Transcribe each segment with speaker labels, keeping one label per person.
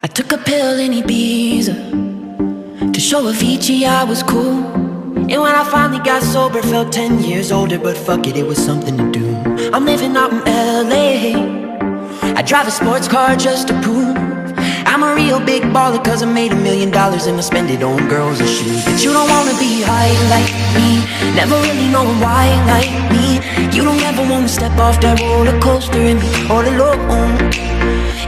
Speaker 1: I took a pill in Ibiza to show Avicii I was cool. And when I finally got sober, felt 10 years older. But fuck it, it was something to do. I'm living out in LA. I drive a sports car just to prove I'm a real big baller, cause I made $1 million and I spend it on girls and shoes. But you don't wanna be high like me, never really knowing why like me. You don't ever wanna step off that roller coaster and be all alone.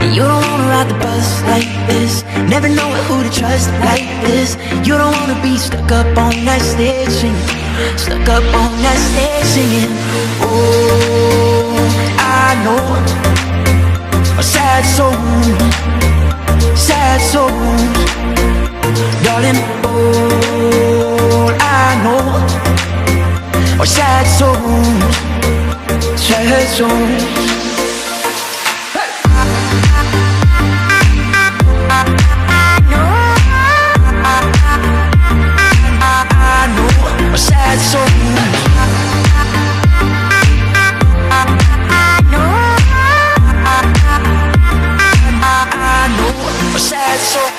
Speaker 1: And you don't wanna ride the bus like this, never knowing who to trust like this. You don't wanna be stuck up on that stage singing, stuck up on that stage singing. Oh, I know a sad soul, sad souls, darling. All I know are sad souls, sad souls. Sad souls. Sad soul. Sad soul.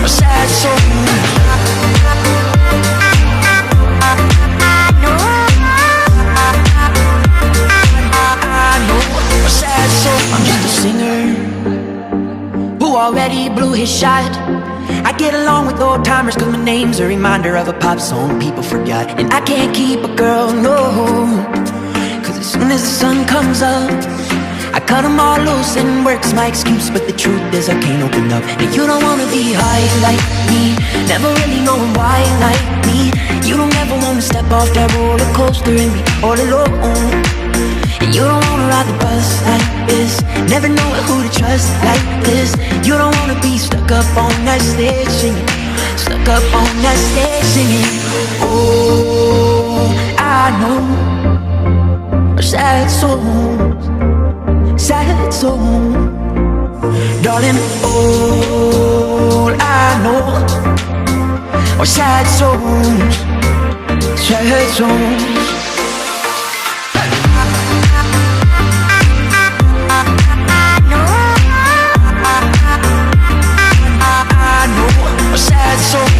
Speaker 1: Sad soul. I'm just a singer who already blew his shot. I get along with old timers cause my name's a reminder of a pop song people forgot. And I can't keep a girl, no, cause as soon as the sun comes up I cut them all loose and work's my excuse. But the truth is I can't open up. And you don't wanna be high like me, never really knowing why like me. You don't ever wanna step off that roller coaster and be all alone. And you don't wanna ride the bus like this, never knowing who to trust like this. You don't wanna be stuck up on that stage singing, stuck up on that stage singing. Oh, I know sad souls, sad souls, darling. All I know are sad souls, sad souls. Sad soul.